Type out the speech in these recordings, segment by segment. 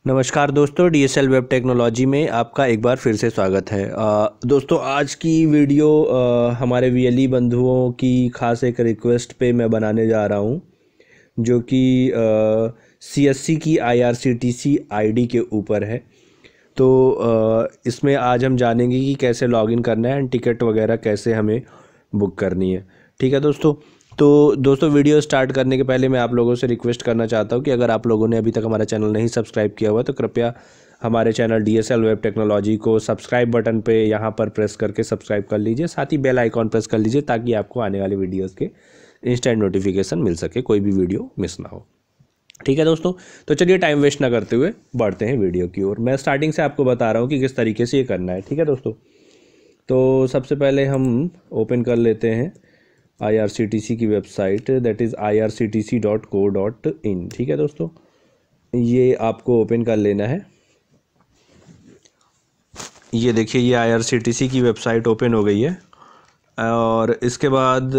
नमस्कार दोस्तों, DSL web technology में आपका एक बार फिर से स्वागत है। दोस्तों, आज की वीडियो हमारे वीएलई बंधुओं की खास एक रिक्वेस्ट पे मैं बनाने जा रहा हूँ, जो कि सीएससी की आईआरसीटीसी आईडी के ऊपर है। तो इसमें आज हम जानेंगे कि कैसे लॉगिन करना है एंड टिकट वगैरह कैसे हमें बुक करनी है। ठीक है दोस्तों। तो दोस्तों, वीडियो स्टार्ट करने के पहले मैं आप लोगों से रिक्वेस्ट करना चाहता हूं कि अगर आप लोगों ने अभी तक हमारा चैनल नहीं सब्सक्राइब किया हुआ तो कृपया हमारे चैनल डीएसएल वेब टेक्नोलॉजी को सब्सक्राइब बटन पे यहाँ पर प्रेस करके सब्सक्राइब कर लीजिए। साथ ही बेल आइकॉन प्रेस कर लीजिए ताकि आपको आने वाली वीडियोज़ के इंस्टेंट नोटिफिकेशन मिल सके, कोई भी वीडियो मिस ना हो। ठीक है दोस्तों, तो चलिए टाइम वेस्ट ना करते हुए बढ़ते हैं वीडियो की ओर। मैं स्टार्टिंग से आपको बता रहा हूँ कि किस तरीके से ये करना है। ठीक है दोस्तों, तो सबसे पहले हम ओपन कर लेते हैं IRCTC की वेबसाइट, दैट इज़ irctc.co.in। ठीक है दोस्तों, ये आपको ओपन कर लेना है। ये देखिए, ये IRCTC की वेबसाइट ओपन हो गई है और इसके बाद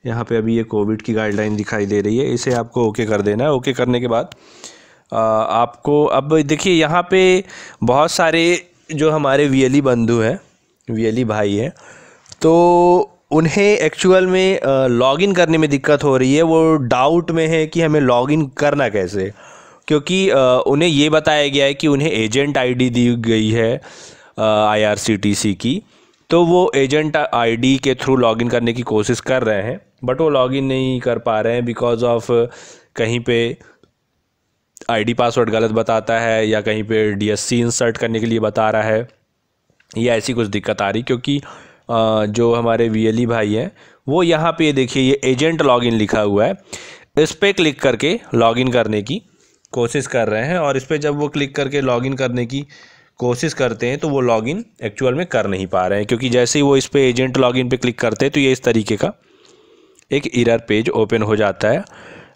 यहाँ पे अभी ये कोविड की गाइडलाइन दिखाई दे रही है, इसे आपको ओके कर देना है। ओके करने के बाद आपको अब देखिए यहाँ पे बहुत सारे जो हमारे वीएलई बंधु हैं, वीएलई भाई हैं, तो उन्हें एक्चुअल में लॉगिन करने में दिक्कत हो रही है। वो डाउट में है कि हमें लॉगिन करना कैसे, क्योंकि उन्हें ये बताया गया है कि उन्हें एजेंट आईडी दी गई है IRCTC की, तो वो एजेंट आईडी के थ्रू लॉगिन करने की कोशिश कर रहे हैं, बट वो लॉगिन नहीं कर पा रहे हैं बिकॉज ऑफ कहीं पे आईडी पासवर्ड गलत बताता है या कहीं पे DSC इंसर्ट करने के लिए बता रहा है, या ऐसी कुछ दिक्कत आ रही। क्योंकि जो हमारे वीएलई भाई हैं वो यहाँ पे देखिए, ये एजेंट लॉगिन लिखा हुआ है, इस पर क्लिक करके लॉगिन करने की कोशिश कर रहे हैं। और इस पर जब वो क्लिक करके लॉगिन करने की कोशिश करते हैं तो वो लॉगिन एक्चुअल में कर नहीं पा रहे हैं, क्योंकि जैसे ही वो इस पर एजेंट लॉगिन पे क्लिक करते हैं तो ये इस तरीके का एक एरर पेज ओपन हो जाता है।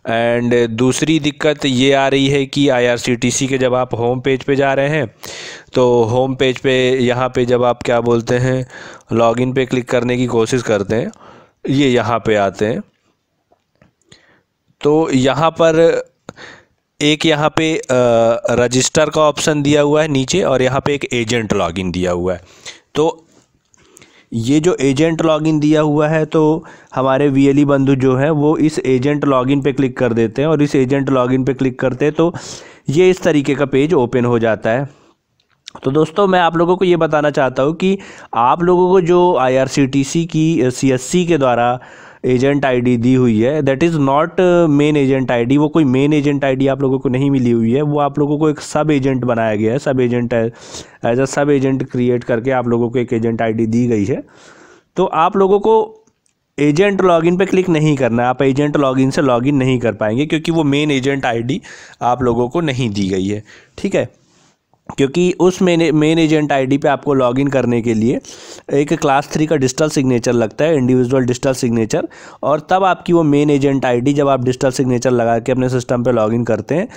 एंड दूसरी दिक्कत ये आ रही है कि IRCTC के जब आप होम पेज पे जा रहे हैं तो होम पेज पे यहाँ पे जब आप क्या बोलते हैं लॉगिन पे क्लिक करने की कोशिश करते हैं, ये यहाँ पे आते हैं तो यहाँ पर एक यहाँ पे रजिस्टर का ऑप्शन दिया हुआ है नीचे, और यहाँ पे एक एजेंट लॉगिन दिया हुआ है। तो ये जो एजेंट लॉगिन दिया हुआ है, तो हमारे वीएलई बंधु जो है वो इस एजेंट लॉगिन पे क्लिक कर देते हैं, और इस एजेंट लॉगिन पे क्लिक करते हैं तो ये इस तरीके का पेज ओपन हो जाता है। तो दोस्तों, मैं आप लोगों को ये बताना चाहता हूँ कि आप लोगों को जो IRCTC की CSC के द्वारा एजेंट आईडी दी हुई है, that is not main agent ID. वो कोई मेन एजेंट आईडी आप लोगों को नहीं मिली हुई है, वो आप लोगों को एक सब एजेंट बनाया गया है। सब एजेंट एज अ सब एजेंट क्रिएट करके आप लोगों को एक एजेंट आईडी दी गई है। तो आप लोगों को एजेंट लॉगिन पे क्लिक नहीं करना है, आप एजेंट लॉगिन से लॉगिन नहीं कर पाएंगे, क्योंकि वो मेन एजेंट आईडी आप लोगों को नहीं दी गई है। ठीक है, क्योंकि उस मेन एजेंट आईडी पे आपको लॉगिन करने के लिए एक क्लास 3 का डिजिटल सिग्नेचर लगता है, इंडिविजुअल डिजिटल सिग्नेचर, और तब आपकी वो मेन एजेंट आईडी जब आप डिजिटल सिग्नेचर लगा के अपने सिस्टम पे लॉगिन करते हैं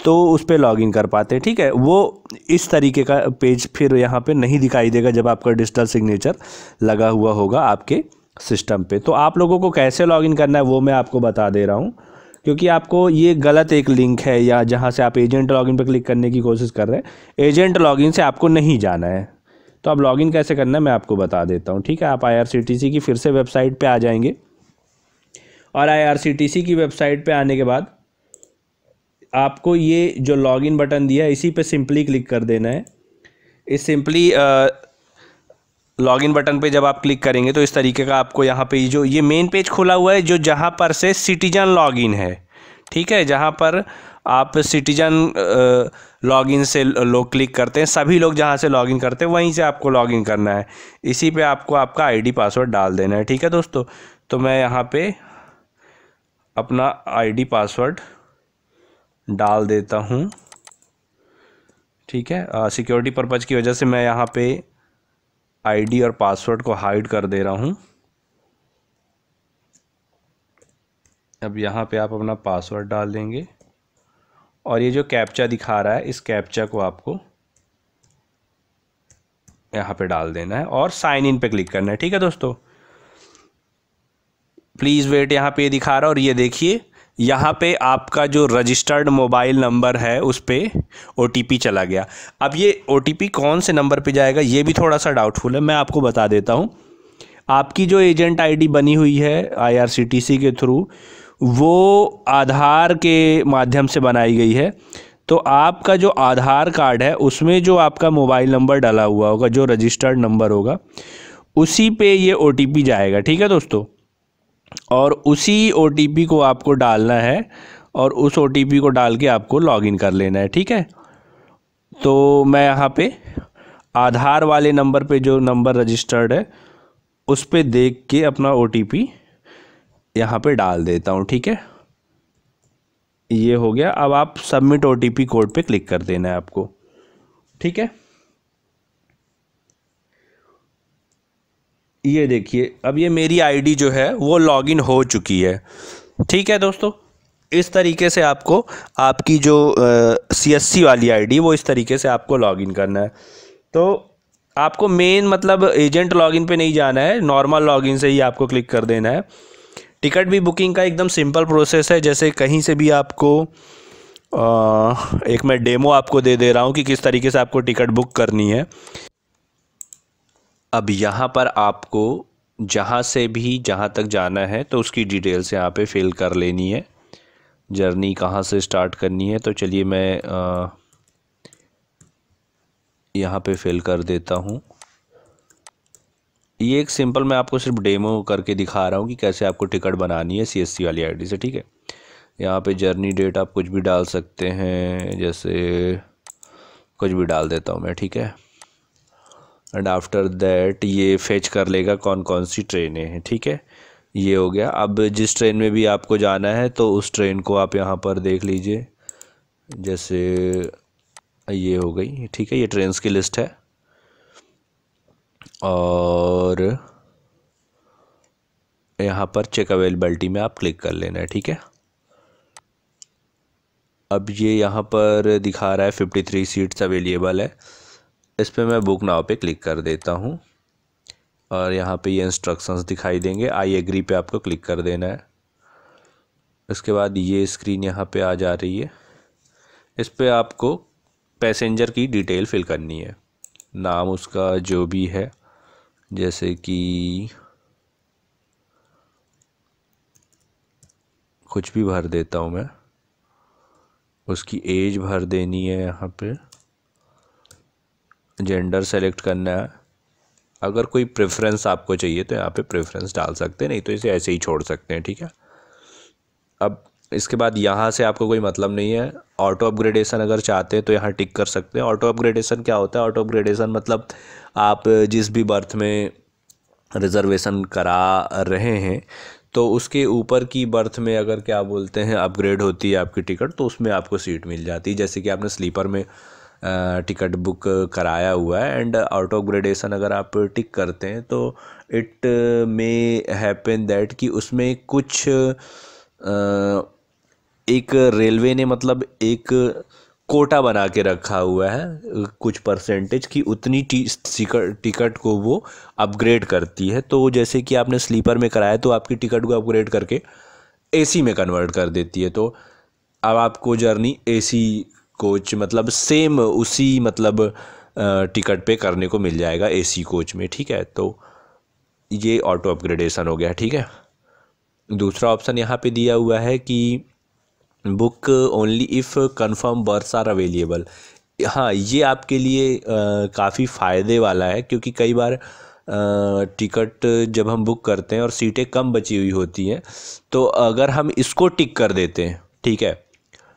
तो उस पर लॉगिन कर पाते हैं। ठीक है, वो इस तरीके का पेज फिर यहाँ पे नहीं दिखाई देगा जब आपका डिजिटल सिग्नेचर लगा हुआ होगा आपके सिस्टम पे। तो आप लोगों को कैसे लॉगिन करना है वो मैं आपको बता दे रहा हूँ, क्योंकि आपको ये गलत एक लिंक है, या जहाँ से आप एजेंट लॉगिन पर क्लिक करने की कोशिश कर रहे हैं, एजेंट लॉगिन से आपको नहीं जाना है। तो अब लॉगिन कैसे करना है मैं आपको बता देता हूँ। ठीक है, आप IRCTC की फिर से वेबसाइट पे आ जाएंगे, और IRCTC की वेबसाइट पे आने के बाद आपको ये जो लॉगिन बटन दिया है इसी पे सिंपली क्लिक कर देना है। इस सिंपली लॉगिन बटन पे जब आप क्लिक करेंगे तो इस तरीके का आपको यहाँ पे जो ये मेन पेज खुला हुआ है, जो जहाँ पर से सिटीजन लॉगिन है। ठीक है, जहाँ पर आप सिटीजन लॉगिन से लोग क्लिक करते हैं, सभी लोग जहाँ से लॉगिन करते हैं वहीं से आपको लॉगिन करना है। इसी पे आपको आपका आईडी पासवर्ड डाल देना है। ठीक है दोस्तों, तो मैं यहाँ पे अपना आईडी पासवर्ड डाल देता हूँ। ठीक है, सिक्योरिटी पर्पज़ की वजह से मैं यहाँ पे आईडी और पासवर्ड को हाइड कर दे रहा हूँ। अब यहाँ पे आप अपना पासवर्ड डाल देंगे, और ये जो कैप्चा दिखा रहा है इस कैप्चा को आपको यहाँ पे डाल देना है और साइन इन पे क्लिक करना है। ठीक है दोस्तों, प्लीज़ वेट, यहाँ पे दिखा रहा है, और ये देखिए यहाँ पे आपका जो रजिस्टर्ड मोबाइल नंबर है उस पर OTP चला गया। अब ये OTP कौन से नंबर पे जाएगा ये भी थोड़ा सा डाउटफुल है, मैं आपको बता देता हूँ। आपकी जो एजेंट आईडी बनी हुई है IRCTC के थ्रू, वो आधार के माध्यम से बनाई गई है। तो आपका जो आधार कार्ड है उसमें जो आपका मोबाइल नंबर डाला हुआ होगा, जो रजिस्टर्ड नंबर होगा, उसी पे ये OTP जाएगा। ठीक है दोस्तों, और उसी OTP को आपको डालना है और उस OTP को डाल के आपको लॉगिन कर लेना है। ठीक है, तो मैं यहाँ पे आधार वाले नंबर पे जो नंबर रजिस्टर्ड है उस पे देख के अपना OTP यहाँ पे डाल देता हूँ। ठीक है, ये हो गया। अब आप सबमिट OTP कोड पे क्लिक कर देना है आपको। ठीक है, ये देखिए अब ये मेरी आईडी जो है वो लॉगिन हो चुकी है। ठीक है दोस्तों, इस तरीके से आपको आपकी जो CSC वाली आईडी वो इस तरीके से आपको लॉगिन करना है। तो आपको मेन मतलब एजेंट लॉगिन पे नहीं जाना है, नॉर्मल लॉगिन से ही आपको क्लिक कर देना है। टिकट भी बुकिंग का एकदम सिंपल प्रोसेस है, जैसे कहीं से भी आपको एक मैं डेमो आपको दे रहा हूँ कि किस तरीके से आपको टिकट बुक करनी है। अब यहाँ पर आपको जहाँ से भी जहाँ तक जाना है तो उसकी डिटेल्स यहाँ पे फिल कर लेनी है। जर्नी कहाँ से स्टार्ट करनी है, तो चलिए मैं यहाँ पे फिल कर देता हूँ। ये एक सिंपल मैं आपको सिर्फ डेमो करके दिखा रहा हूँ कि कैसे आपको टिकट बनानी है CSC वाली आईडी से। ठीक है, यहाँ पे जर्नी डेट आप कुछ भी डाल सकते हैं, जैसे कुछ भी डाल देता हूँ मैं। ठीक है, एंड आफ्टर दैट ये फेच कर लेगा कौन कौन सी ट्रेनें हैं। ठीक है, ये हो गया। अब जिस ट्रेन में भी आपको जाना है तो उस ट्रेन को आप यहाँ पर देख लीजिए, जैसे ये हो गई। ठीक है, ये ट्रेन्स की लिस्ट है और यहाँ पर चेक अवेलेबिलिटी में आप क्लिक कर लेना है। ठीक है, अब ये यहाँ पर दिखा रहा है 53 सीट्स अवेलेबल है। इस पर मैं बुक नाउ पे क्लिक कर देता हूँ और यहाँ पे ये इंस्ट्रक्शंस दिखाई देंगे। आई एग्री पे आपको क्लिक कर देना है। इसके बाद ये स्क्रीन यहाँ पे आ जा रही है, इस पे आपको पैसेंजर की डिटेल फिल करनी है, नाम उसका जो भी है, जैसे कि कुछ भी भर देता हूँ मैं। उसकी एज भर देनी है, यहाँ पे जेंडर सेलेक्ट करना है। अगर कोई प्रेफरेंस आपको चाहिए तो यहाँ पे प्रेफरेंस डाल सकते हैं, नहीं तो इसे ऐसे ही छोड़ सकते हैं। ठीक है, अब इसके बाद यहाँ से आपको कोई मतलब नहीं है। ऑटो अपग्रेडेशन अगर चाहते हैं तो यहाँ टिक कर सकते हैं। ऑटो अपग्रेडेशन क्या होता है? ऑटो अपग्रेडेशन मतलब आप जिस भी बर्थ में रिज़र्वेशन करा रहे हैं तो उसके ऊपर की बर्थ में अगर क्या बोलते हैं अपग्रेड होती है आपकी टिकट, तो उसमें आपको सीट मिल जाती है। जैसे कि आपने स्लीपर में टिकट बुक कराया हुआ है एंड ऑटो अपग्रेडेशन अगर आप टिक करते हैं तो इट मे हैपन दैट कि उसमें कुछ एक रेलवे ने मतलब एक कोटा बना के रखा हुआ है कुछ परसेंटेज की, उतनी टिकट को वो अपग्रेड करती है। तो जैसे कि आपने स्लीपर में कराया तो आपकी टिकट को अपग्रेड करके AC में कन्वर्ट कर देती है। तो अब आपको जर्नी AC कोच मतलब सेम उसी मतलब टिकट पे करने को मिल जाएगा AC कोच में। ठीक है, तो ये ऑटो अपग्रेडेशन हो गया। ठीक है, दूसरा ऑप्शन यहाँ पे दिया हुआ है कि book only if confirm berths are available. हाँ, ये आपके लिए काफ़ी फ़ायदे वाला है, क्योंकि कई बार टिकट जब हम बुक करते हैं और सीटें कम बची हुई होती हैं, तो अगर हम इसको टिक कर देते हैं, ठीक है,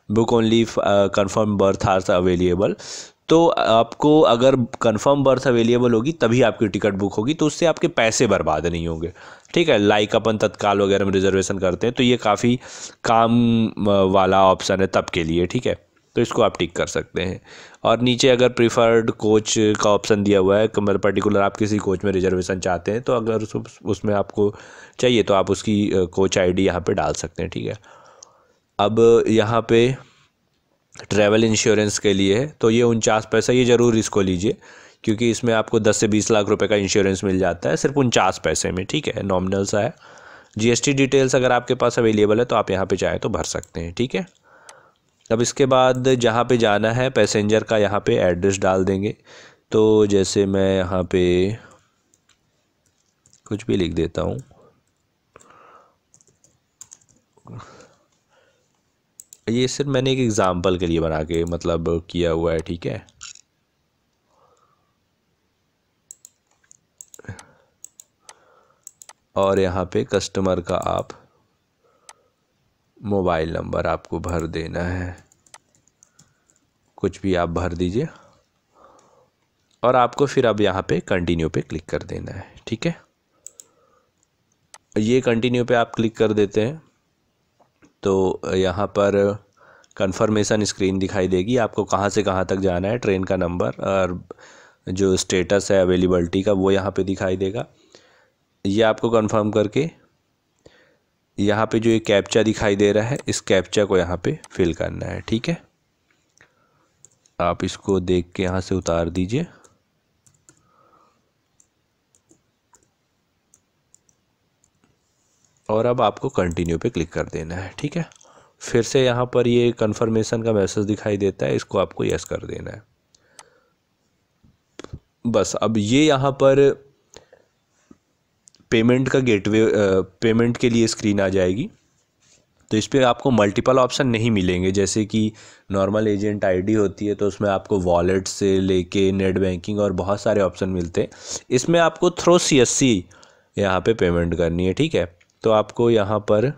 book only confirm berth are available, तो आपको अगर कंफर्म बर्थ अवेलेबल होगी तभी आपकी टिकट बुक होगी, तो उससे आपके पैसे बर्बाद नहीं होंगे। ठीक है, लाइक अपन तत्काल वगैरह में रिजर्वेशन करते हैं तो ये काफ़ी काम वाला ऑप्शन है तब के लिए। ठीक है, तो इसको आप टिक कर सकते हैं। और नीचे अगर प्रीफर्ड कोच का ऑप्शन दिया हुआ है, पर्टिकुलर आप किसी कोच में रिजर्वेशन चाहते हैं तो अगर उसमें आपको चाहिए तो आप उसकी कोच ID यहाँ पे डाल सकते हैं। ठीक है, अब यहाँ पे ट्रैवल इंश्योरेंस के लिए है तो ये 49 पैसा, ये ज़रूर इसको लीजिए क्योंकि इसमें आपको 10 से 20 लाख रुपए का इंश्योरेंस मिल जाता है सिर्फ 49 पैसे में। ठीक है, नॉमिनल सा है, जीएसटी डिटेल्स अगर आपके पास अवेलेबल है तो आप यहाँ पे चाहें तो भर सकते हैं। ठीक है, अब इसके बाद जहाँ पे जाना है पैसेंजर का यहाँ पे एड्रेस डाल देंगे। तो जैसे मैं यहाँ पे कुछ भी लिख देता हूँ, ये सिर्फ मैंने एक एग्ज़ाम्पल के लिए बना के मतलब किया हुआ है। ठीक है, और यहाँ पे कस्टमर का आप मोबाइल नंबर आपको भर देना है, कुछ भी आप भर दीजिए और आपको फिर अब यहाँ पे कंटिन्यू पे क्लिक कर देना है। ठीक है, ये कंटिन्यू पे आप क्लिक कर देते हैं तो यहाँ पर कंफर्मेशन स्क्रीन दिखाई देगी, आपको कहाँ से कहाँ तक जाना है, ट्रेन का नंबर और जो स्टेटस है अवेलेबिलिटी का वो यहाँ पे दिखाई देगा। ये आपको कंफर्म करके यहाँ पे जो ये कैप्चा दिखाई दे रहा है इस कैप्चा को यहाँ पे फिल करना है। ठीक है, आप इसको देख के यहाँ से उतार दीजिए और अब आपको कंटिन्यू पे क्लिक कर देना है। ठीक है, फिर से यहाँ पर ये कंफर्मेशन का मैसेज दिखाई देता है, इसको आपको यस कर देना है। बस अब ये यहाँ पर पेमेंट का गेटवे पेमेंट के लिए स्क्रीन आ जाएगी। तो इस पर आपको मल्टीपल ऑप्शन नहीं मिलेंगे, जैसे कि नॉर्मल एजेंट आईडी होती है तो उसमें आपको वॉलेट से लेके नेट बैंकिंग और बहुत सारे ऑप्शन मिलते हैं। इसमें आपको थ्रू CSC यहाँ पे पेमेंट करनी है। ठीक है, तो आपको यहाँ पर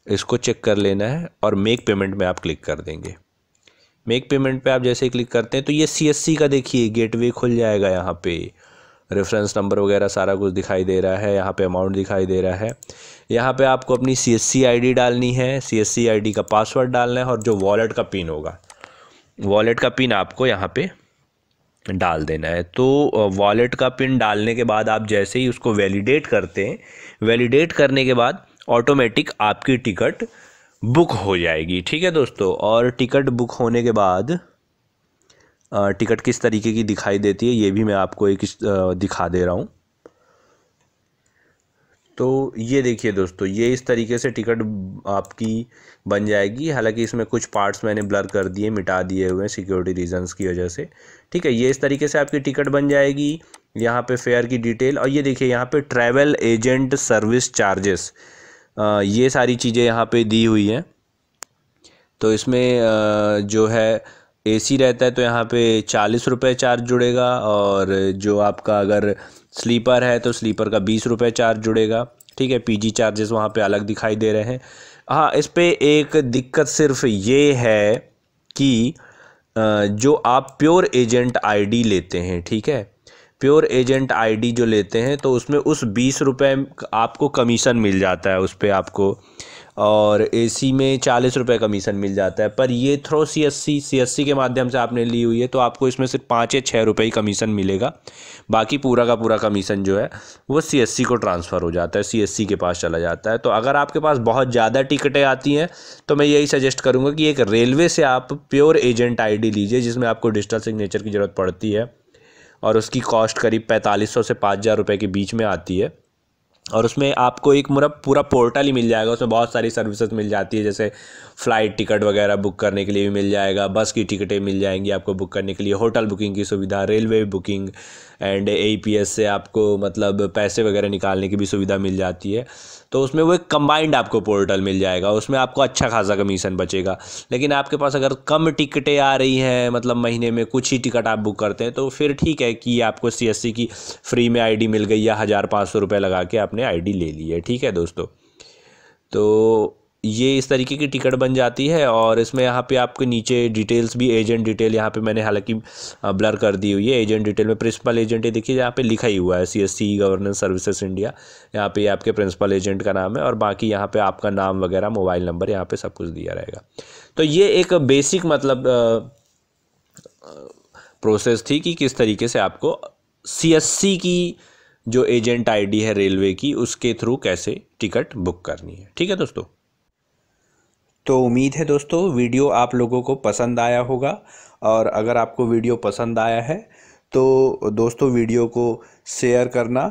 इसको चेक कर लेना है और मेक पेमेंट में आप क्लिक कर देंगे। मेक पेमेंट पे आप जैसे ही क्लिक करते हैं तो ये CSC का देखिए गेटवे खुल जाएगा, यहाँ पे रेफरेंस नंबर वगैरह सारा कुछ दिखाई दे रहा है, यहाँ पे अमाउंट दिखाई दे रहा है। यहाँ पे आपको अपनी CSC ID डालनी है, CSC ID का पासवर्ड डालना है और जो वॉलेट का पिन होगा वॉलेट का पिन आपको यहाँ पे डाल देना है। तो वॉलेट का पिन डालने के बाद आप जैसे ही उसको वैलिडेट करते हैं, वैलिडेट करने के बाद ऑटोमेटिक आपकी टिकट बुक हो जाएगी। ठीक है दोस्तों, और टिकट बुक होने के बाद टिकट किस तरीके की दिखाई देती है ये भी मैं आपको एक दिखा दे रहा हूँ। तो ये देखिए दोस्तों, ये इस तरीके से टिकट आपकी बन जाएगी। हालांकि इसमें कुछ पार्ट्स मैंने ब्लर कर दिए, मिटा दिए हुए हैं सिक्योरिटी रीजंस की वजह से। ठीक है, ये इस तरीके से आपकी टिकट बन जाएगी। यहाँ पे फेयर की डिटेल और ये देखिए यहाँ पे ट्रैवल एजेंट सर्विस चार्जेस, ये सारी चीज़ें यहाँ पे दी हुई हैं। तो इसमें जो है AC रहता है तो यहाँ पे 40 रुपये चार्ज जुड़ेगा और जो आपका अगर स्लीपर है तो स्लीपर का 20 रुपये चार्ज जुड़ेगा। ठीक है, PG चार्जेस वहाँ पे अलग दिखाई दे रहे हैं। हाँ, इस पे एक दिक्कत सिर्फ ये है कि जो आप प्योर एजेंट ID लेते हैं, ठीक है, प्योर एजेंट ID जो लेते हैं तो उसमें उस 20 रुपये आपको कमीशन मिल जाता है उस पर आपको, और AC में 40 रुपये कमीशन मिल जाता है। पर ये थ्रू CSC के माध्यम से आपने ली हुई है तो आपको इसमें सिर्फ 5 या 6 रुपये ही कमीशन मिलेगा। बाकी पूरा का पूरा कमीशन जो है वो CSC को ट्रांसफ़र हो जाता है, CSC के पास चला जाता है। तो अगर आपके पास बहुत ज़्यादा टिकटें आती हैं तो मैं यही सजेस्ट करूँगा कि एक रेलवे से आप प्योर एजेंट ID लीजिए, जिसमें आपको डिजिटल सिग्नेचर की ज़रूरत पड़ती है और उसकी कॉस्ट करीब 4500 से 5000 रुपये के बीच में आती है। और उसमें आपको एक पूरा पोर्टल ही मिल जाएगा, उसमें बहुत सारी सर्विसेज मिल जाती है, जैसे फ़्लाइट टिकट वगैरह बुक करने के लिए भी मिल जाएगा, बस की टिकटें मिल जाएंगी आपको बुक करने के लिए, होटल बुकिंग की सुविधा, रेलवे बुकिंग एंड APS से आपको मतलब पैसे वगैरह निकालने की भी सुविधा मिल जाती है। तो उसमें वो एक कंबाइंड आपको पोर्टल मिल जाएगा, उसमें आपको अच्छा खासा कमीशन बचेगा। लेकिन आपके पास अगर कम टिकटें आ रही हैं, मतलब महीने में कुछ ही टिकट आप बुक करते हैं, तो फिर ठीक है कि आपको CSC की फ्री में ID मिल गई या 1500 रुपये लगा के आपने ID ले ली है। ठीक है दोस्तों, तो ये इस तरीके की टिकट बन जाती है। और इसमें यहाँ पे आपके नीचे डिटेल्स भी, एजेंट डिटेल यहाँ पे मैंने हालांकि ब्लर कर दी हुई है। एजेंट डिटेल में प्रिंसिपल एजेंट, ये देखिए यहाँ पे लिखा ही हुआ है CSC गवर्नेंस सर्विसेज इंडिया, यहाँ पे आपके प्रिंसिपल एजेंट का नाम है और बाकी यहाँ पे आपका नाम वगैरह, मोबाइल नंबर, यहाँ पे सब कुछ दिया रहेगा। तो ये एक बेसिक मतलब प्रोसेस थी कि किस तरीके से आपको CSC की जो एजेंट ID है रेलवे की, उसके थ्रू कैसे टिकट बुक करनी है। ठीक है दोस्तों, तो उम्मीद है दोस्तों वीडियो आप लोगों को पसंद आया होगा। और अगर आपको वीडियो पसंद आया है तो दोस्तों वीडियो को शेयर करना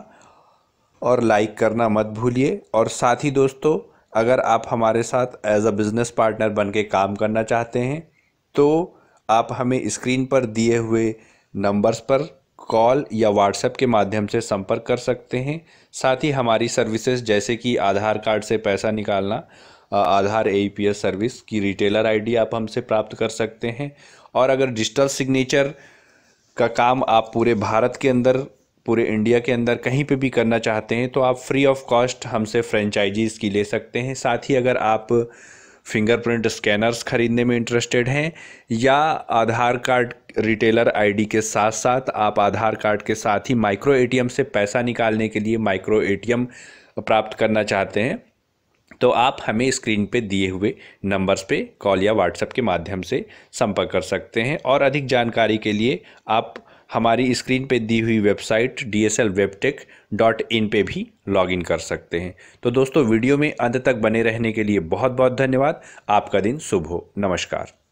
और लाइक करना मत भूलिए। और साथ ही दोस्तों, अगर आप हमारे साथ एज अ बिज़नेस पार्टनर बन के काम करना चाहते हैं तो आप हमें स्क्रीन पर दिए हुए नंबर्स पर कॉल या व्हाट्सएप के माध्यम से संपर्क कर सकते हैं। साथ ही हमारी सर्विसेज जैसे कि आधार कार्ड से पैसा निकालना, आधार AEPS सर्विस की रिटेलर ID आप हमसे प्राप्त कर सकते हैं। और अगर डिजिटल सिग्नेचर का काम आप पूरे भारत के अंदर, पूरे इंडिया के अंदर कहीं पे भी करना चाहते हैं तो आप फ्री ऑफ कॉस्ट हमसे फ्रेंचाइजीज़ की ले सकते हैं। साथ ही अगर आप फिंगरप्रिंट स्कैनर्स खरीदने में इंटरेस्टेड हैं या आधार कार्ड रिटेलर ID के साथ साथ आप आधार कार्ड के साथ ही माइक्रो ATM से पैसा निकालने के लिए माइक्रो ATM प्राप्त करना चाहते हैं तो आप हमें स्क्रीन पे दिए हुए नंबर्स पे कॉल या व्हाट्सएप के माध्यम से संपर्क कर सकते हैं। और अधिक जानकारी के लिए आप हमारी स्क्रीन पे दी हुई वेबसाइट dslwebtech.in पे भी लॉगिन कर सकते हैं। तो दोस्तों, वीडियो में अंत तक बने रहने के लिए बहुत बहुत धन्यवाद। आपका दिन शुभ हो। नमस्कार।